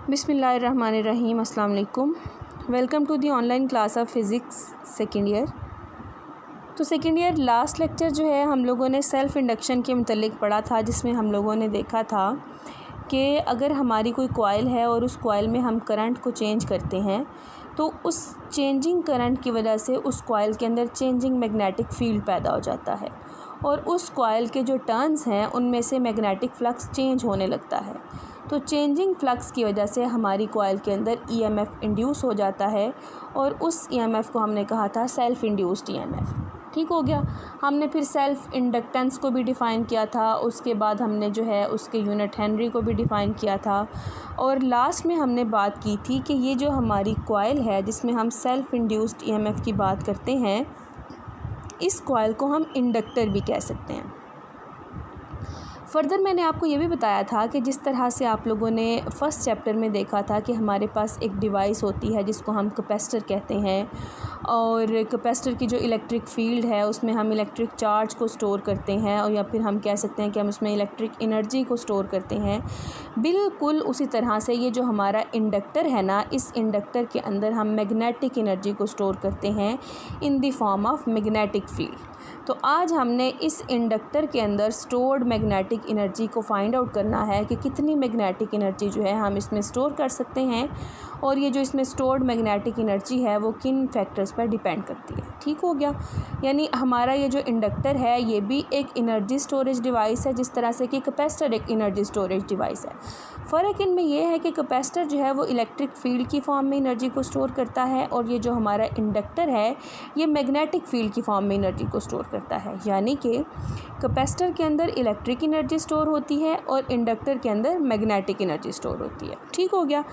बिस्मिल्लाहिर्रहमानिर्रहीम। अस्सलाम वालेकुम। Welcome to the online class of physics second year. तो सेकेंड ईयर लास्ट लेक्चर जो है हम लोगों ने सेल्फ़ इंडक्शन के मुतल्लिक़ पढ़ा था, जिसमें हम लोगों ने देखा था कि अगर हमारी कोई कॉइल है और उस कॉइल में हम करंट को चेंज करते हैं तो उस चेंजिंग करंट की वजह से उस कॉइल के अंदर चेंजिंग मैग्नेटिक फ़ील्ड पैदा हो जाता है और उस कॉइल के जो टर्न्स हैं उनमें से मैग्नेटिक फ़्लक्स चेंज होने लगता है। तो चेंजिंग फ्लक्स की वजह से हमारी कॉइल के अंदर ईएमएफ इंड्यूस हो जाता है और उस ईएमएफ को हमने कहा था सेल्फ़ इंड्यूस्ड ईएमएफ। ठीक हो गया। हमने फिर सेल्फ़ इंडक्टेंस को भी डिफ़ाइन किया था, उसके बाद हमने जो है उसके यूनिट हेनरी को भी डिफ़ाइन किया था और लास्ट में हमने बात की थी कि ये जो हमारी कॉइल है जिसमें हम सेल्फ़ इंड्यूस्ड ईएमएफ की बात करते हैं, इस कॉइल को हम इंडक्टर भी कह सकते हैं। फ़र्दर मैंने आपको ये भी बताया था कि जिस तरह से आप लोगों ने फ़र्स्ट चैप्टर में देखा था कि हमारे पास एक डिवाइस होती है जिसको हम कैपेसिटर कहते हैं और कैपेसिटर की जो इलेक्ट्रिक फ़ील्ड है उसमें हम इलेक्ट्रिक चार्ज को स्टोर करते हैं और या फिर हम कह सकते हैं कि हम उसमें इलेक्ट्रिक एनर्जी को स्टोर करते हैं। बिल्कुल उसी तरह से ये जो हमारा इंडक्टर है ना, इस इंडक्टर के अंदर हम मैग्नेटिक एनर्जी को स्टोर करते हैं in the form of magnetic field. तो आज हमने इस इंडक्टर के अंदर स्टोर्ड मैग्नेटिक एनर्जी को फाइंड आउट करना है कि कितनी मैग्नेटिक एनर्जी जो है हम इसमें स्टोर कर सकते हैं और ये जो इसमें स्टोर्ड मैग्नेटिक एनर्जी है वो किन फैक्टर्स पर डिपेंड करती है। ठीक हो गया। यानी हमारा ये जो इंडक्टर है ये भी एक एनर्जी स्टोरेज डिवाइस है, जिस तरह से कि कैपेसिटर एक एनर्जी स्टोरेज डिवाइस है। फ़र्क इनमें यह है कि कैपेसिटर जो है वो इलेक्ट्रिक फील्ड की फॉर्म में एनर्जी को स्टोर करता है और ये जो हमारा इंडक्टर है ये मैग्नेटिक फील्ड की फॉर्म में एनर्जी को स्टोर करता है। यानी कि कैपेसिटर के अंदर इलेक्ट्रिक एनर्जी स्टोर होती है और इंडक्टर के अंदर मैग्नेटिक एनर्जी स्टोर होती है। ठीक हो गया।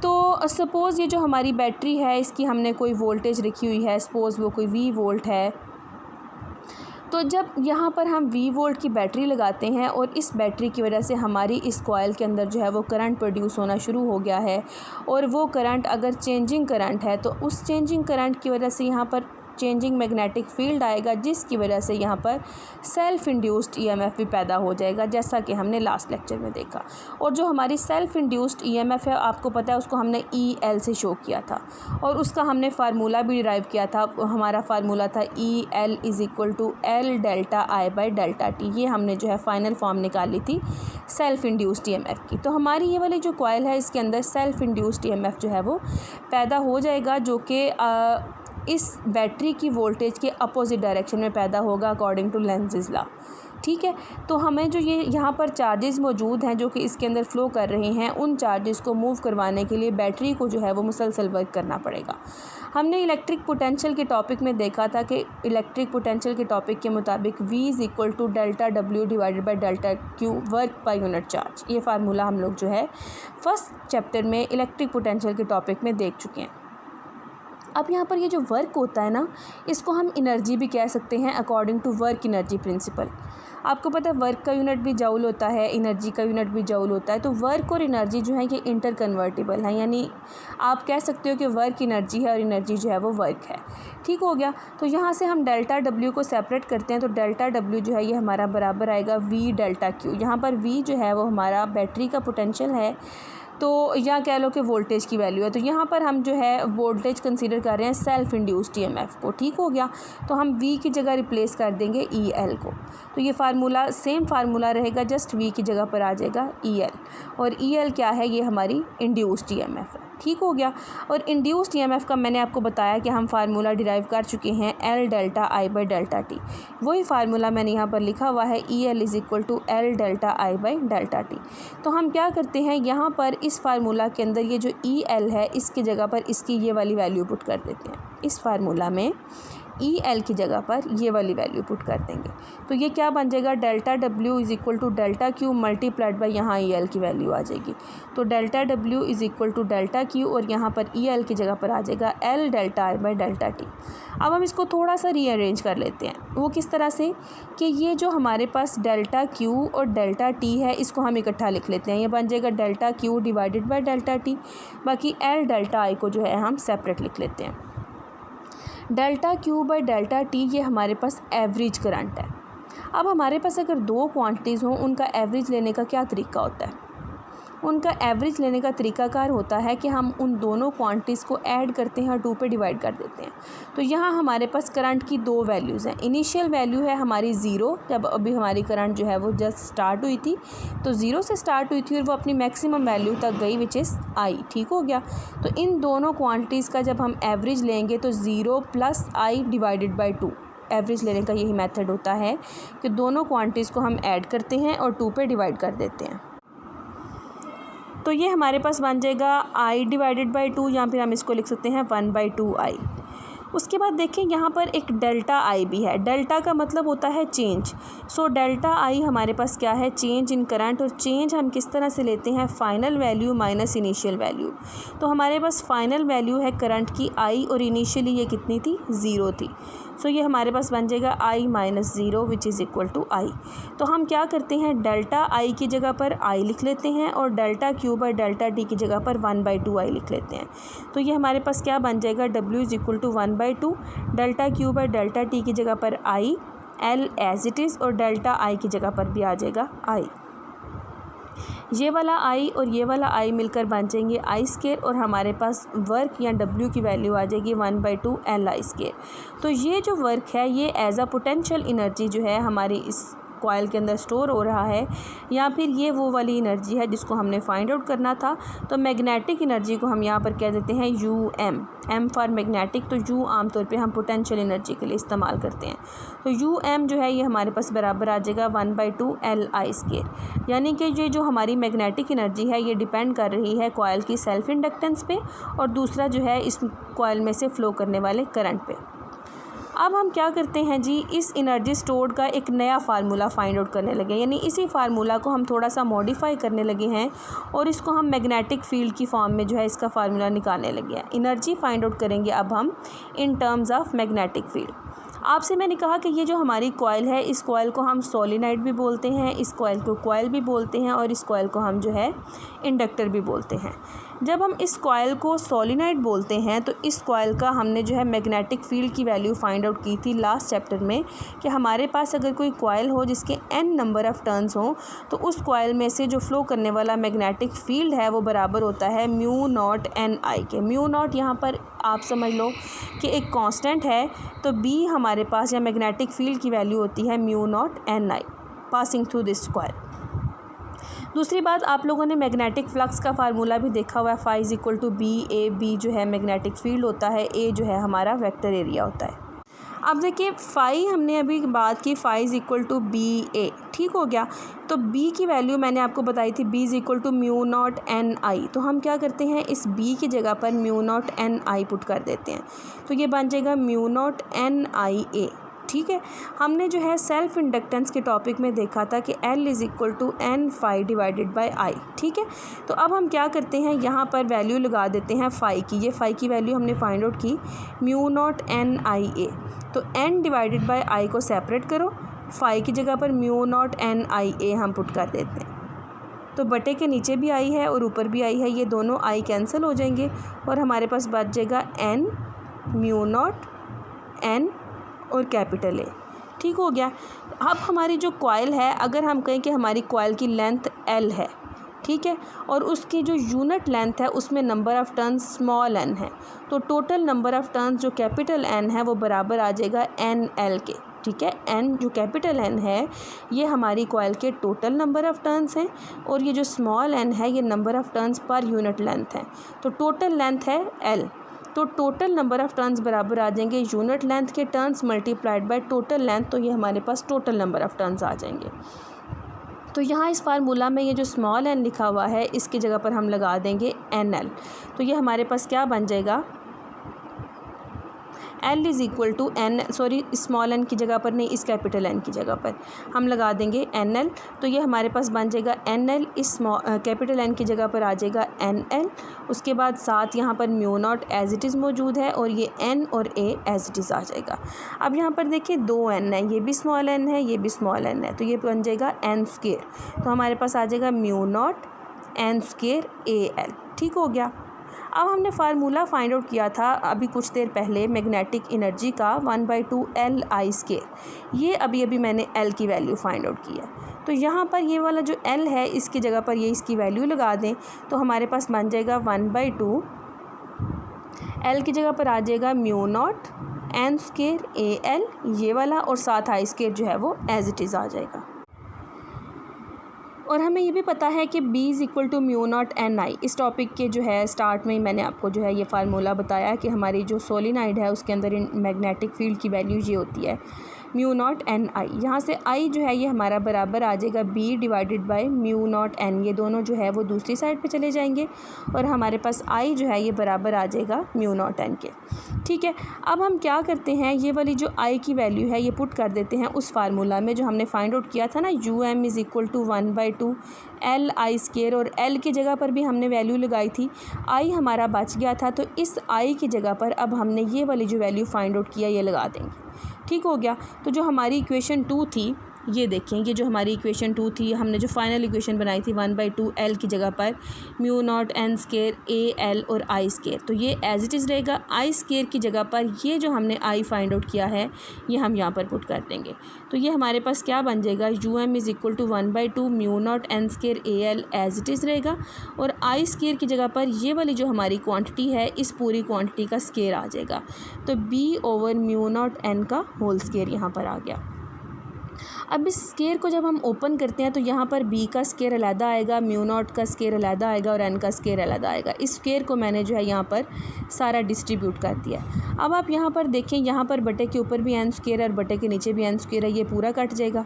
तो सपोज़ ये जो हमारी बैटरी है इसकी हमने कोई वोल्टेज रखी हुई है, सपोज़ वो कोई V वोल्ट है। तो जब यहाँ पर हम V वोल्ट की बैटरी लगाते हैं और इस बैटरी की वजह से हमारी इस कॉइल के अंदर जो है वो करंट प्रोड्यूस होना शुरू हो गया है और वो करंट अगर चेंजिंग करंट है तो उस चेंजिंग करंट की वजह से यहाँ पर चेंजिंग मैग्नेटिक फील्ड आएगा, जिसकी वजह से यहाँ पर सेल्फ़ इंड्यूस्ड ईएमएफ भी पैदा हो जाएगा, जैसा कि हमने लास्ट लेक्चर में देखा। और जो हमारी सेल्फ़ इंड्यूस्ड ईएमएफ है आपको पता है उसको हमने EL से शो किया था और उसका हमने फार्मूला भी डिराइव किया था। हमारा फार्मूला था EL = L delta I by delta T। ये हमने जो है फ़ाइनल फॉर्म निकाली थी सेल्फ़ इंड्यूस्ड ईएमएफ की। तो हमारी ये वाली जो कॉइल है इसके अंदर सेल्फ़ इंड्यूस्ड ईएमएफ जो है वो पैदा हो जाएगा, जो कि इस बैटरी की वोल्टेज के अपोजिट डायरेक्शन में पैदा होगा अकॉर्डिंग टू लेंज़ लॉ। ठीक है। तो हमें जो ये यहाँ पर चार्जेस मौजूद हैं जो कि इसके अंदर फ़्लो कर रहे हैं, उन चार्जेस को मूव करवाने के लिए बैटरी को जो है वो मुसलसल वर्क करना पड़ेगा। हमने इलेक्ट्रिक पोटेंशियल के टॉपिक में देखा था कि इलेक्ट्रिक पोटेंशियल के टॉपिक के मुताबिक V = delta W divided by delta Q work per unit charge. ये फार्मूला हम लोग जो है फर्स्ट चैप्टर में इलेक्ट्रिक पोटेंशियल के टॉपिक में देख चुके हैं। अब यहाँ पर ये जो वर्क होता है ना, इसको हम एनर्जी भी कह सकते हैं according to work energy principle. आपको पता है वर्क का यूनिट भी जूल होता है, एनर्जी का यूनिट भी जूल होता है। तो वर्क और एनर्जी जो है ये इंटर कन्वर्टिबल है, यानी आप कह सकते हो कि वर्क एनर्जी है और एनर्जी जो है वो वर्क है। ठीक हो गया। तो यहाँ से हम डेल्टा W को सेपरेट करते हैं तो डेल्टा W जो है ये हमारा बराबर आएगा V डेल्टा Q। यहाँ पर V जो है वो हमारा बैटरी का पोटेंशियल है, तो या कह लो कि वोल्टेज की वैल्यू है। तो यहाँ पर हम जो है वोल्टेज कंसीडर कर रहे हैं सेल्फ़ इंड्यूस्ड ईएमएफ को। ठीक हो गया। तो हम V की जगह रिप्लेस कर देंगे EL को। तो ये फार्मूला सेम फार्मूला रहेगा, जस्ट V की जगह पर आ जाएगा EL और EL क्या है, ये हमारी इंड्यूस्ड ईएमएफ है। ठीक हो गया। और इंड्यूस्ड ईएमएफ का मैंने आपको बताया कि हम फार्मूला डिराइव कर चुके हैं L delta I by delta T। वही फार्मूला मैंने यहाँ पर लिखा हुआ है EL = L delta I by delta T। तो हम क्या करते हैं, यहाँ पर इस फार्मूला के अंदर ये जो EL है इसकी जगह पर इसकी ये वाली वैल्यू पुट कर देते हैं। इस फार्मूला में EL की जगह पर ये वाली वैल्यू पुट कर देंगे तो ये क्या बन जाएगा, delta W = delta Q multiplied by यहाँ EL की वैल्यू आ जाएगी। तो डेल्टा W = डेल्टा Q और यहाँ पर EL की जगह पर आ जाएगा L delta I by delta T। अब हम इसको थोड़ा सा रीअरेंज कर लेते हैं। वो किस तरह से कि ये जो हमारे पास डेल्टा Q और डेल्टा T है इसको हम इकट्ठा लिख लेते हैं। ये बन जाएगा delta Q divided by delta T। बाकी L डेल्टा I को जो है हम सेपरेट लिख लेते हैं। Delta Q by delta T ये हमारे पास एवरेज करंट है। अब हमारे पास अगर दो क्वांटिटीज़ हों उनका एवरेज लेने का क्या तरीका होता है, उनका एवरेज लेने का तरीकाकार होता है कि हम उन दोनों क्वांटिटीज़ को ऐड करते हैं और 2 पे डिवाइड कर देते हैं। तो यहाँ हमारे पास करंट की 2 वैल्यूज़ हैं। इनिशियल वैल्यू है हमारी 0, जब अभी हमारी करंट जो है वो जस्ट स्टार्ट हुई थी, तो 0 से स्टार्ट हुई थी और वो अपनी मैक्सिमम वैल्यू तक गई, विच इज़ आई। ठीक हो गया। तो इन दोनों क्वांटिटीज़ का जब हम एवरेज लेंगे तो 0 + i डिवाइडेड बाई 2, एवरेज लेने का यही मेथड होता है कि दोनों क्वांटिटीज़ को हम ऐड करते हैं और 2 पे डिवाइड कर देते हैं। तो ये हमारे पास बन जाएगा i डिवाइडेड बाई 2, या फिर हम इसको लिख सकते हैं 1/2i। उसके बाद देखें यहाँ पर एक डेल्टा आई भी है। डेल्टा का मतलब होता है चेंज। सो डेल्टा आई हमारे पास क्या है, चेंज इन करंट। और चेंज हम किस तरह से लेते हैं, final value minus initial value. तो हमारे पास फाइनल वैल्यू है करंट की आई और इनिशियली ये कितनी थी, 0 थी। सो ये हमारे पास बन जाएगा i - 0 which is equal to I. तो हम क्या करते हैं, डेल्टा आई की जगह पर i लिख लेते हैं और delta Q by delta T की जगह पर 1/2i लिख लेते हैं। तो ये हमारे पास क्या बन जाएगा, w is equal to 1/2, delta Q by delta T की जगह पर i, l as it is, और डेल्टा i की जगह पर भी आ जाएगा i। ये वाला i और ये वाला i मिलकर बन जाएंगे i², और हमारे पास वर्क या w की वैल्यू आ जाएगी 1/2 li²। तो ये जो वर्क है ये एज अ पोटेंशियल एनर्जी जो है हमारी इस कॉइल के अंदर स्टोर हो रहा है, या फिर ये वो वाली एनर्जी है जिसको हमने फाइंड आउट करना था। तो मैग्नेटिक एनर्जी को हम यहाँ पर कह देते हैं UM, M फॉर मैग्नेटिक। तो U आमतौर पे हम पोटेंशियल एनर्जी के लिए इस्तेमाल करते हैं। तो UM जो है ये हमारे पास बराबर आ जाएगा 1/2 li²। यानी कि ये जो हमारी मैग्नेटिक एनर्जी है ये डिपेंड कर रही है कॉइल की सेल्फ इंडक्टेंस पे, और दूसरा जो है इस कॉइल में से फ़्लो करने वाले करंट पे। अब हम क्या करते हैं जी, इस एनर्जी स्टोर्ड का एक नया फार्मूला फाइंड आउट करने लगे, यानी इसी फार्मूला को हम थोड़ा सा मॉडिफाई करने लगे हैं और इसको हम मैग्नेटिक फील्ड की फॉर्म में जो है इसका फार्मूला निकालने लगे हैं। एनर्जी फाइंड आउट करेंगे अब हम in terms of magnetic field. आपसे मैंने कहा कि ये जो हमारी कॉइल है, इस कॉइल को हम सोलेनाइड भी बोलते हैं, इस कॉइल को कॉइल भी बोलते हैं, और इस कॉइल को हम जो है इंडक्टर भी बोलते हैं। जब हम इस कॉइल को सोलेनाइड बोलते हैं तो इस कॉइल का हमने जो है मैग्नेटिक फील्ड की वैल्यू फाइंड आउट की थी लास्ट चैप्टर में, कि हमारे पास अगर कोई कॉइल हो जिसके n नंबर ऑफ़ टर्न्स हों तो उस कॉइल में से जो फ्लो करने वाला मैग्नेटिक फील्ड है वो बराबर होता है μ0 Ni के। μ0 यहाँ पर आप समझ लो कि एक कांस्टेंट है, तो b हमारे पास या मैग्नेटिक फील्ड की वैल्यू होती है μ0 Ni passing through this coil. दूसरी बात, आप लोगों ने मैग्नेटिक फ्लक्स का फार्मूला भी देखा हुआ है, phi is equal to B A. B जो है मैग्नेटिक फील्ड होता है, ए जो है हमारा वेक्टर एरिया होता है। अब देखिए फ़ाई हमने अभी बात की, phi is equal to B A, ठीक हो गया। तो b की वैल्यू मैंने आपको बताई थी, b is equal to μ0 Ni। तो हम क्या करते हैं, इस b की जगह पर μ0 Ni पुट कर देते हैं, तो ये बन जाएगा μ0 Nia। ठीक है। हमने जो है सेल्फ इंडक्टेंस के टॉपिक में देखा था कि L is equal to n phi divided by I. ठीक है। तो अब हम क्या करते हैं, यहाँ पर वैल्यू लगा देते हैं फ़ाई की। ये फ़ाई की वैल्यू हमने फाइंड आउट की μ0 Nia। तो n डिवाइडेड बाई आई को सेपरेट करो, फ़ाई की जगह पर μ0 Nia हम पुट कर देते हैं। तो बटे के नीचे भी आई है और ऊपर भी आई है, ये दोनों आई कैंसिल हो जाएंगे और हमारे पास बच जाएगा n μ0 n और कैपिटल ए। ठीक हो गया। अब हमारी जो कॉइल है, अगर हम कहें कि हमारी कॉइल की लेंथ L है, ठीक है, और उसकी जो यूनिट लेंथ है उसमें number of turns small n है, तो टोटल नंबर ऑफ़ टर्न्स जो कैपिटल N है वो बराबर आ जाएगा NL के। ठीक है। n जो कैपिटल N है ये हमारी कॉइल के टोटल नंबर ऑफ़ टर्न्स हैं, और ये जो स्मॉल n है ये number of turns per unit length है। तो टोटल लेंथ है L, तो टोटल नंबर ऑफ़ टर्न्स बराबर आ जाएंगे यूनिट लेंथ के turns multiplied by total length, तो ये हमारे पास टोटल नंबर ऑफ़ टर्न्स आ जाएंगे। तो यहाँ इस फार्मूला में ये जो स्मॉल n लिखा हुआ है इसकी जगह पर हम लगा देंगे NL। तो ये हमारे पास क्या बन जाएगा, L is equal to n, sorry small n की जगह पर नहीं, इस कैपिटल N की जगह पर हम लगा देंगे NL। तो ये हमारे पास बन जाएगा NL, इस कैपिटल N की जगह पर आ जाएगा NL। उसके बाद साथ यहाँ पर μ0 एज इट इज़ मौजूद है और ये n और a एज इट इज़ आ जाएगा। अब यहाँ पर देखिए 2n है, ये भी स्मॉल n है, ये भी स्मॉल n है, तो ये बन जाएगा n²। तो हमारे पास आ जाएगा μ0 n² AL। ठीक हो गया। अब हमने फार्मूला फाइंड आउट किया था अभी कुछ देर पहले मैग्नेटिक एनर्जी का 1/2 Li²। ये अभी मैंने L की वैल्यू फाइंड आउट की है। तो यहाँ पर ये वाला जो L है इसकी जगह पर ये इसकी वैल्यू लगा दें तो हमारे पास बन जाएगा 1/2 L की जगह पर आ जाएगा μ0 n² AL ये वाला, और साथ I² जो है वो एज इट इज़ आ जाएगा। और हमें ये भी पता है कि B = μ0 ni। इस टॉपिक के जो है स्टार्ट में ही मैंने आपको जो है ये फार्मूला बताया कि हमारी जो सोलिनाइड है उसके अंदर मैग्नेटिक फील्ड की वैल्यू ये होती है μ0 ni। यहाँ से I जो है ये हमारा बराबर आ जाएगा B/μ0 n। ये दोनों जो है वो दूसरी साइड पे चले जाएंगे और हमारे पास I जो है ये बराबर आ जाएगा μ0 n के। ठीक है, अब हम क्या करते हैं, ये वाली जो I की वैल्यू है ये पुट कर देते हैं उस फार्मूला में जो हमने फाइंड आउट किया था ना, UM = 1/2 Li²। और L की जगह पर भी हमने वैल्यू लगाई थी, I हमारा बच गया था, तो इस I की जगह पर अब हमने ये वाली जो वैल्यू फाइंड आउट किया ये लगा देंगे। ठीक हो गया। तो जो हमारी इक्वेशन 2 थी, ये देखें, ये जो हमारी इक्वेशन 2 थी, हमने जो फाइनल इक्वेशन बनाई थी 1/2 L की जगह पर μ0 n² AL और I², तो ये एज इट इज़ रहेगा। I² की जगह पर ये जो हमने I फाइंड आउट किया है ये हम यहाँ पर पुट कर देंगे। तो ये हमारे पास क्या बन जाएगा, UM = 1/2 μ0 n² AL as it is रहेगा, और I² की जगह पर ये वाली जो हमारी क्वांटिटी है इस पूरी क्वांटिटी का स्केयर आ जाएगा। तो B/μ0 n का होल स्केयर यहाँ पर आ गया। अब इस स्केयर को जब हम ओपन करते हैं तो यहाँ पर B का स्केयर अलग आएगा, μ0 का स्केयर अलग आएगा और n का स्केयर अलग आएगा। इस स्केयर को मैंने जो है यहाँ पर सारा डिस्ट्रीब्यूट कर दिया। अब आप यहाँ पर देखें, यहाँ पर बटे के ऊपर भी n² और बटे के नीचे भी n² है, ये पूरा कट जाएगा।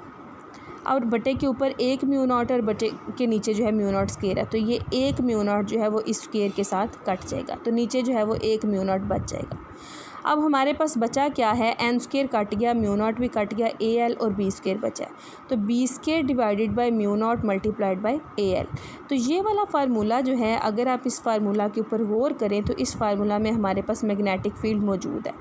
और बटे के ऊपर एक μ0 और बटे के नीचे जो है μ0 स्केयर है, तो ये एक μ0 जो है वो इस स्केयर के साथ कट जाएगा, तो नीचे जो है वो एक μ0 बच जाएगा। अब हमारे पास बचा क्या है, n² कट गया, μ0 भी कट गया, AL और B² बचा है। तो B² divided by μ0 multiplied by AL। तो ये वाला फार्मूला जो है, अगर आप इस फार्मूला के ऊपर गौर करें तो इस फार्मूला में हमारे पास मैग्नेटिक फील्ड मौजूद है।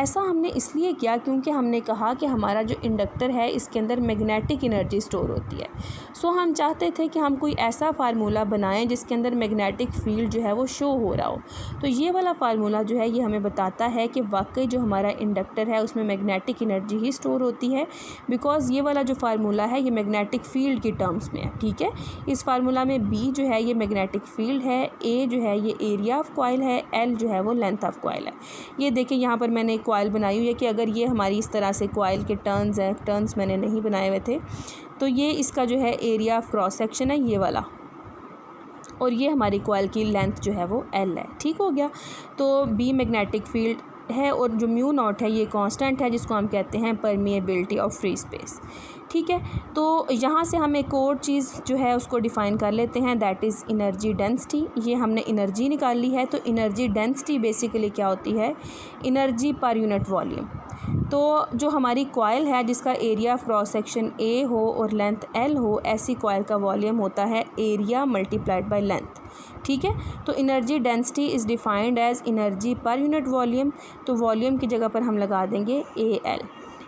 ऐसा हमने इसलिए किया क्योंकि हमने कहा कि हमारा जो इंडक्टर है इसके अंदर मैग्नेटिक एनर्जी स्टोर होती है। सो हम चाहते थे कि हम कोई ऐसा फार्मूला बनाएं जिसके अंदर मैग्नेटिक फील्ड जो है वो शो हो रहा हो। तो ये वाला फार्मूला जो है ये हमें बताता है कि वाकई जो हमारा इंडक्टर है उसमें मैग्नेटिक एनर्जी ही स्टोर होती है, बिकॉज़ ये वाला जो फार्मूला है ये मैग्नेटिक फील्ड की टर्म्स में है। ठीक है, इस फार्मूला में B जो है ये मैग्नेटिक फील्ड है, A जो है ये एरिया ऑफ कॉइल है, L जो है वो लेंथ ऑफ कॉइल है। ये देखिए यहाँ पर मैंने एक कॉइल बनाई हुई है कि अगर ये हमारी इस तरह से कॉइल के टर्न्स हैं, टर्न्स मैंने नहीं बनाए हुए थे, तो ये इसका जो है एरिया ऑफ क्रॉस सेक्शन है ये वाला, और ये हमारी कॉइल की लेंथ जो है वो L है। ठीक हो गया। तो B मैग्नेटिक फील्ड है और जो μ0 है ये कांस्टेंट है जिसको हम कहते हैं परमिएबिलिटी ऑफ फ्री स्पेस। ठीक है, तो यहाँ से हम एक और चीज़ जो है उसको डिफ़ाइन कर लेते हैं, दैट इज़ एनर्जी डेंसिटी। ये हमने एनर्जी निकाली है, तो एनर्जी डेंसिटी बेसिकली क्या होती है, एनर्जी पर यूनिट वॉल्यूम। तो जो हमारी कॉइल है जिसका area of cross section A हो और लेंथ L हो, ऐसी कॉइल का वॉल्यूम होता है एरिया मल्टीप्लाइड बाय लेंथ। ठीक है, तो energy density is defined as energy per unit volume. तो वॉल्यूम की जगह पर हम लगा देंगे AL।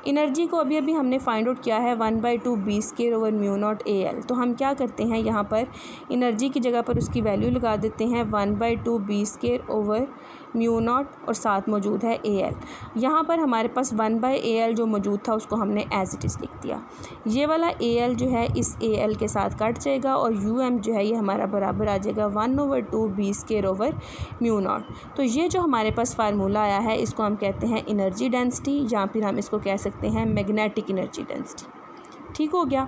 एनर्जी को अभी हमने फाइंड आउट किया है 1/2 B²/μ0 AL। तो हम क्या करते हैं, यहाँ पर एनर्जी की जगह पर उसकी वैल्यू लगा देते हैं 1/2 B²/μ0 और साथ मौजूद है AL। यहाँ पर हमारे पास 1/AL जो मौजूद था उसको हमने एज इट इज़ लिख दिया। ये वाला AL जो है इस AL के साथ कट जाएगा और UM जो है ये हमारा बराबर आ जाएगा 1/2 B²/μ0। तो ये जो हमारे पास फार्मूला आया है इसको हम कहते हैं एनर्जी डेंसिटी, या फिर हम इसको कह सकते हैं मैग्नेटिक एनर्जी डेंसिटी। ठीक हो गया।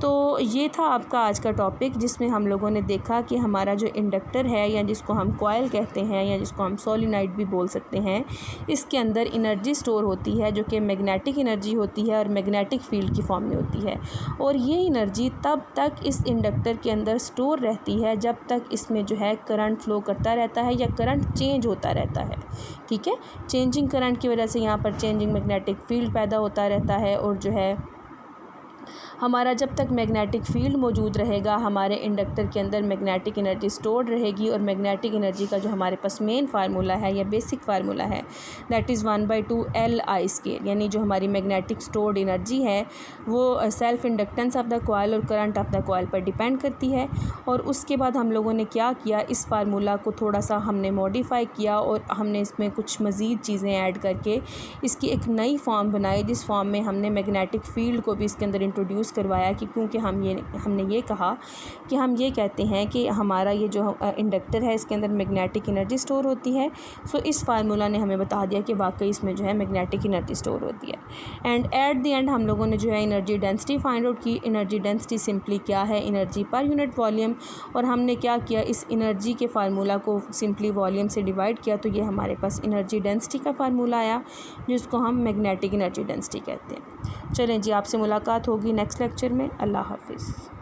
तो ये था आपका आज का टॉपिक जिसमें हम लोगों ने देखा कि हमारा जो इंडक्टर है या जिसको हम कॉइल कहते हैं या जिसको हम सोलिनाइड भी बोल सकते हैं, इसके अंदर एनर्जी स्टोर होती है जो कि मैग्नेटिक एनर्जी होती है और मैग्नेटिक फील्ड की फॉर्म में होती है। और ये एनर्जी तब तक इस इंडक्टर के अंदर स्टोर रहती है जब तक इसमें जो है करंट फ्लो करता रहता है या करंट चेंज होता रहता है। ठीक है, चेंजिंग करंट की वजह से यहाँ पर चेंजिंग मैग्नेटिक फील्ड पैदा होता रहता है और जो है हमारा जब तक मैग्नेटिक फील्ड मौजूद रहेगा हमारे इंडक्टर के अंदर मैग्नेटिक एनर्जी स्टोर्ड रहेगी, और मैग्नेटिक एनर्जी का जो हमारे पास मेन फार्मूला है या बेसिक फार्मूला है दैट इज़ 1/2 LI², यानी जो हमारी मैग्नेटिक स्टोर्ड एनर्जी है वो self inductance of the coil और करंट ऑफ द कॉइल पर डिपेंड करती है। और उसके बाद हम लोगों ने क्या किया, इस फार्मूला को थोड़ा सा हमने मॉडिफाई किया और हमने इसमें कुछ मज़ीद चीज़ें ऐड करके इसकी एक नई फॉर्म बनाई, जिस फॉर्म में हमने मैग्नेटिक फील्ड को भी इसके अंदर इंट्रोड्यूस करवाया कि क्योंकि हमने ये कहा कि हम ये कहते हैं कि हमारा ये जो इंडक्टर है इसके अंदर मैग्नेटिक एनर्जी स्टोर होती है। सो इस फार्मूला ने हमें बता दिया कि वाकई इसमें जो है मैग्नेटिक एनर्जी स्टोर होती है। एंड एट द एंड हम लोगों ने जो है एनर्जी डेंसिटी फाइंड आउट की। एनर्जी डेंसिटी सिंपली क्या है, एनर्जी पर यूनिट वॉल्यूम, और हमने क्या किया, इस एनर्जी के फार्मूला को सिंपली वॉल्यूम से डिवाइड किया, तो ये हमारे पास एनर्जी डेंसिटी का फार्मूला आया जिसको हम मैग्नेटिक एनर्जी डेंसिटी कहते हैं। चलें जी, आपसे मुलाकात होगी नेक्स्ट लेक्चर में। अल्लाह हाफिज़।